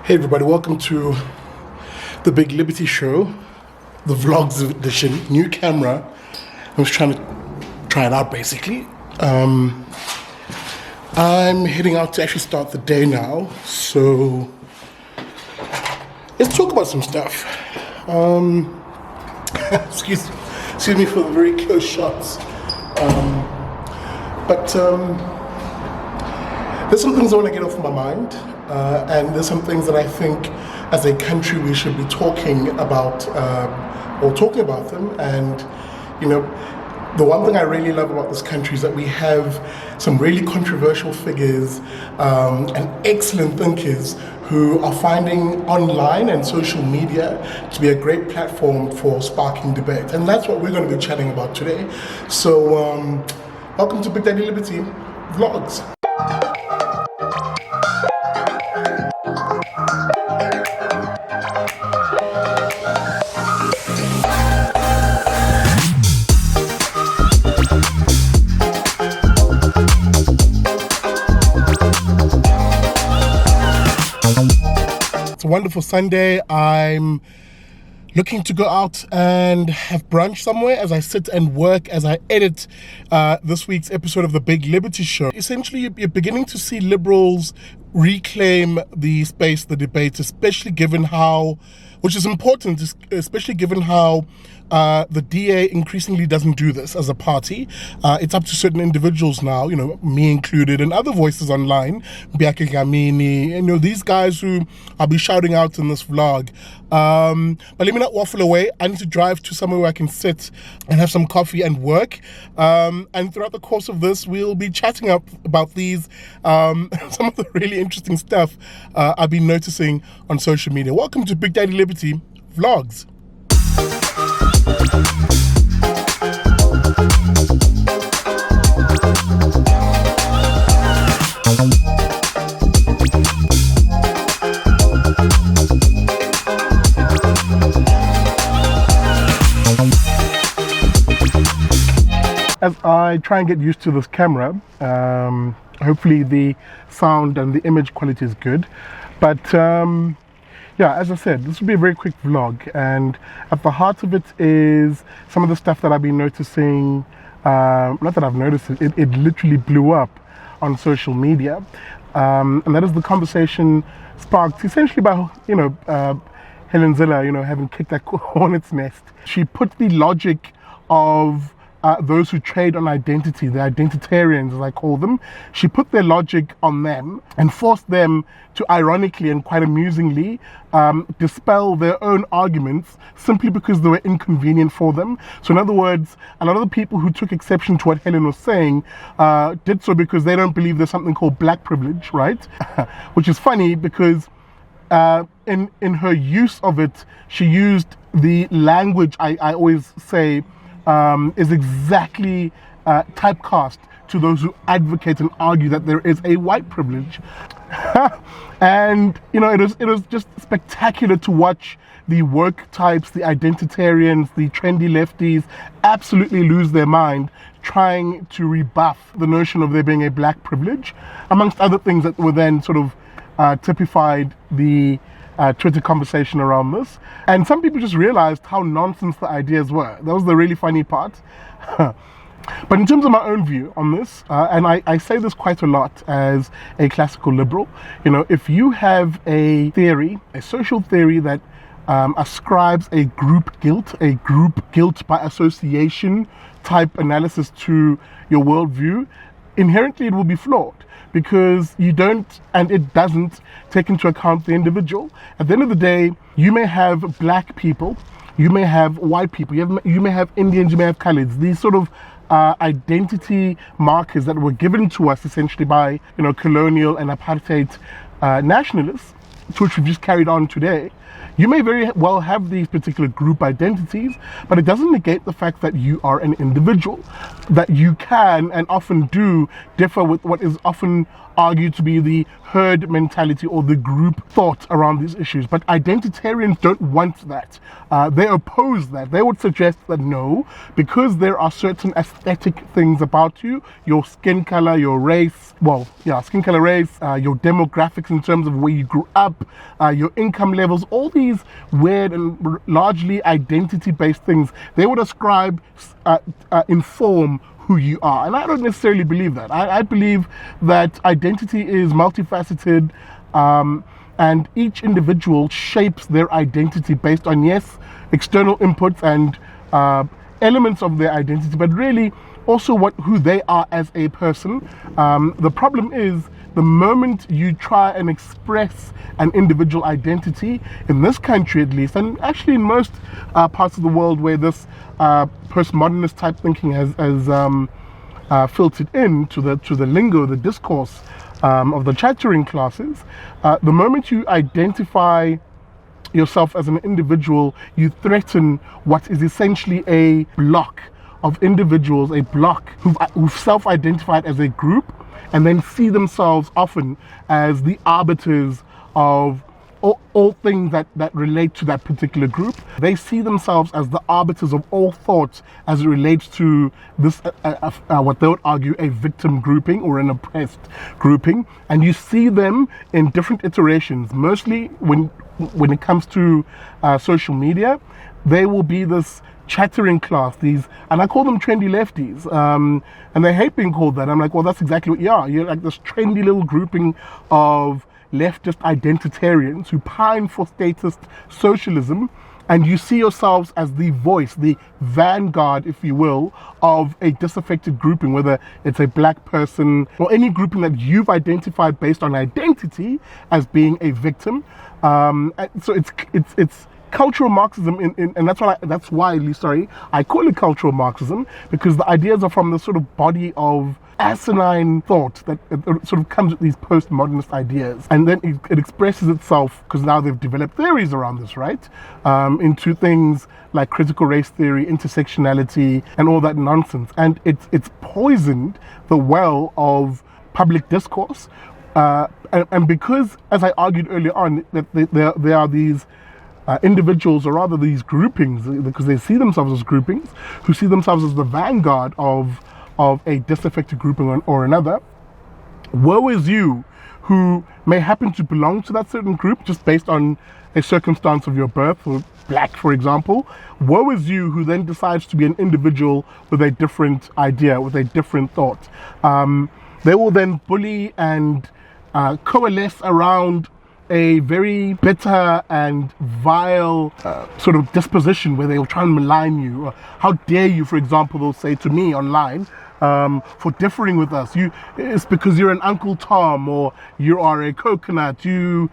Hey everybody, welcome to the Big Liberty Show, the vlogs edition, new camera. I was trying to try it out basically. I'm heading out to actually start the day now, so let's talk about some stuff. Excuse me for the very close shots. But there's some things I want to get off my mind. And there's some things that I think as a country we should be talking about or talking about them. And you know, the one thing I really love about this country is that we have some really controversial figures and excellent thinkers who are finding online and social media to be a great platform for sparking debate. And that's what we're going to be chatting about today. So welcome to Big Daddy Liberty Vlogs. It's a wonderful Sunday. I'm looking to go out and have brunch somewhere as I sit and work, as I edit this week's episode of the Big Liberty Show. Essentially, you're beginning to see liberals reclaim the space, the debate, especially given how, which is important, especially given how the DA increasingly doesn't do this as a party. It's up to certain individuals now, you know, me included, and other voices online, Biake Gamini, and you know, these guys who I'll be shouting out in this vlog. But let me not waffle away. I need to drive to somewhere where I can sit and have some coffee and work. And throughout the course of this, we'll be chatting about these, some of the really interesting stuff I've been noticing on social media. Welcome to Big Daddy Liberty Vlogs. As I try and get used to this camera, hopefully the sound and the image quality is good. But yeah, as I said, this will be a very quick vlog, and at the heart of it is some of the stuff that I've been noticing. Not that I've noticed it, it literally blew up on social media, and that is the conversation sparked essentially by, you know, Helen Zille, you know, having kicked that hornet's nest. She put the logic of those who trade on identity, the identitarians as I call them, she put their logic on them and forced them to ironically and quite amusingly dispel their own arguments simply because they were inconvenient for them. So in other words, a lot of the people who took exception to what Helen was saying did so because they don't believe there's something called black privilege, right? Which is funny because in her use of it, she used the language I always say is exactly typecast to those who advocate and argue that there is a white privilege. And you know, it was just spectacular to watch the woke types, the identitarians, the trendy lefties absolutely lose their mind trying to rebuff the notion of there being a black privilege, amongst other things that were then sort of typified the Twitter conversation around this. And some people just realized how nonsense the ideas were. That was the really funny part. But in terms of my own view on this, and I say this quite a lot as a classical liberal, you know, if you have a theory, a social theory that ascribes a group guilt by association type analysis to your worldview, inherently it will be flawed, because you don't, and it doesn't, take into account the individual. At the end of the day, you may have black people, you may have white people, you may have Indians, you may have Khaleds. These sort of identity markers that were given to us essentially by, you know, colonial and apartheid nationalists, to which we've just carried on today. You may very well have these particular group identities, but it doesn't negate the fact that you are an individual, that you can and often do differ with what is often argued to be the herd mentality or the group thought around these issues. But identitarians don't want that. They oppose that. They would suggest that no, because there are certain aesthetic things about you, your skin color, your race, skin color, race, your demographics in terms of where you grew up, up, your income levels, all these weird and largely identity-based things, they would ascribe, inform who you are. And I don't necessarily believe that. I believe that identity is multifaceted, and each individual shapes their identity based on, yes, external inputs and elements of their identity, but really also who they are as a person. The problem is, the moment you try and express an individual identity, in this country at least, and actually in most parts of the world where this postmodernist type thinking has filtered into the lingo, the discourse of the chattering classes, the moment you identify yourself as an individual, you threaten what is essentially a block of individuals, a block who've self-identified as a group, and then see themselves often as the arbiters of all things that relate to that particular group. They see themselves as the arbiters of all thoughts as it relates to this, what they would argue, a victim grouping or an oppressed grouping. And you see them in different iterations, mostly when it comes to social media. They will be this chattering class, and I call them trendy lefties, and they hate being called that. I'm like, well, that's exactly what you are. You're like this trendy little grouping of leftist identitarians who pine for statist socialism, and you see yourselves as the voice, the vanguard, if you will, of a disaffected grouping, whether it's a black person or any grouping that you've identified based on identity as being a victim. So it's cultural Marxism, and that's why I call it cultural Marxism, because the ideas are from the sort of body of asinine thought that sort of comes with these postmodernist ideas, and then it expresses itself, because now they've developed theories around this, right, into things like critical race theory, intersectionality, and all that nonsense, and it's poisoned the well of public discourse, and because, as I argued earlier on, that there are these individuals, or rather these groupings, because they see themselves as groupings, who see themselves as the vanguard of a disaffected grouping or another. Woe is you who may happen to belong to that certain group just based on a circumstance of your birth, or black, for example. Woe is you who then decides to be an individual with a different idea, with a different thought. They will then bully and coalesce around a very bitter and vile sort of disposition, where they will try and malign you. How dare you, for example, they'll say to me online, for differing with us. It's because you're an Uncle Tom, or you are a coconut, you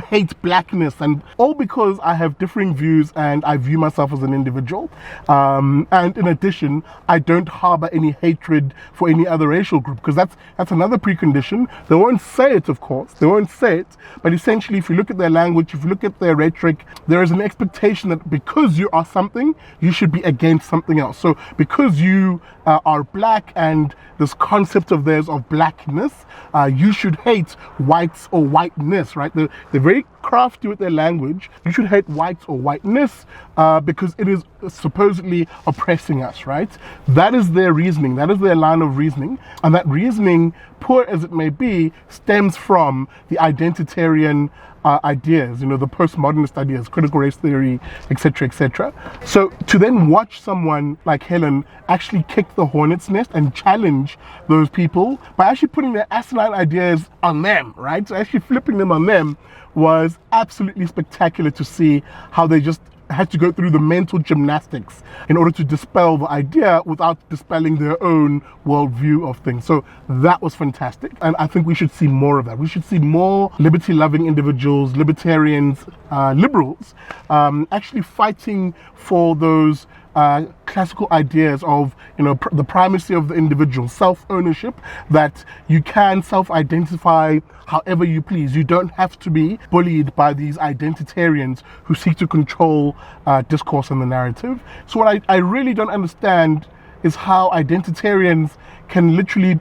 hate blackness, and all because I have differing views and I view myself as an individual. And in addition, I don't harbor any hatred for any other racial group, because that's another precondition. They won't say it, of course, but essentially, if you look at their language, if you look at their rhetoric, there is an expectation that because you are something, you should be against something else. So because you are black, and this concept of theirs of blackness, you should hate whites or whiteness, right? They're very crafty with their language. You should hate whites or whiteness because it is supposedly oppressing us, right? That is their reasoning. That is their line of reasoning. And that reasoning, poor as it may be, stems from the identitarian ideas, the postmodernist ideas, critical race theory, etc., etc. So to then watch someone like Helen actually kick the hornet's nest and challenge those people by actually putting their asinine ideas on them, right? So actually flipping them on them was absolutely spectacular to see how they just had to go through the mental gymnastics in order to dispel the idea without dispelling their own worldview of things. So that was fantastic, and I think we should see more of that. We should see more liberty-loving individuals, libertarians, liberals, actually fighting for those classical ideas of the primacy of the individual, self-ownership, that you can self-identify however you please. You don't have to be bullied by these identitarians who seek to control discourse and the narrative. So what I really don't understand is how identitarians can literally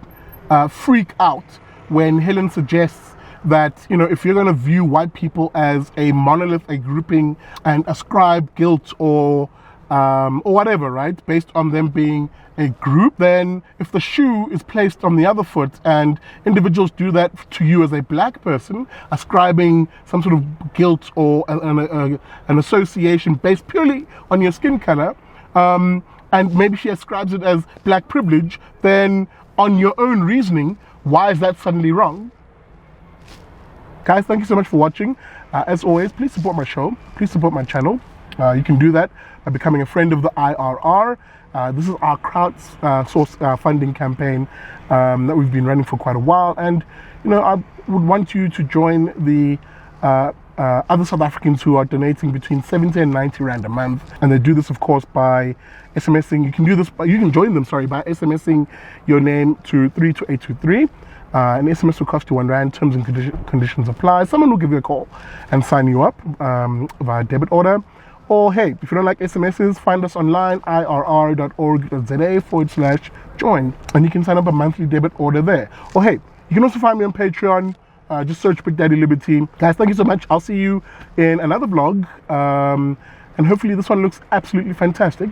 freak out when Helen suggests that, if you're going to view white people as a monolith, a grouping, and ascribe guilt or or whatever, right? Based on them being a group. Then if the shoe is placed on the other foot and individuals do that to you as a black person, ascribing some sort of guilt or an association based purely on your skin color, and maybe she ascribes it as black privilege, then on your own reasoning, why is that suddenly wrong? Guys, thank you so much for watching. As always, please support my show. Please support my channel. You can do that by becoming a friend of the IRR. This is our crowdsource funding campaign that we've been running for quite a while. And, you know, I would want you to join the other South Africans who are donating between 70 and 90 Rand a month. And they do this, of course, by SMSing. You can join them, by SMSing your name to 32823. An SMS will cost you R1. Terms and conditions apply. Someone will give you a call and sign you up via debit order. Or hey, if you don't like SMSs, find us online, irr.org.za/join, and you can sign up a monthly debit order there. Or hey, you can also find me on Patreon. Just search Big Daddy Liberty. Guys, thank you so much. I'll see you in another vlog, and hopefully this one looks absolutely fantastic.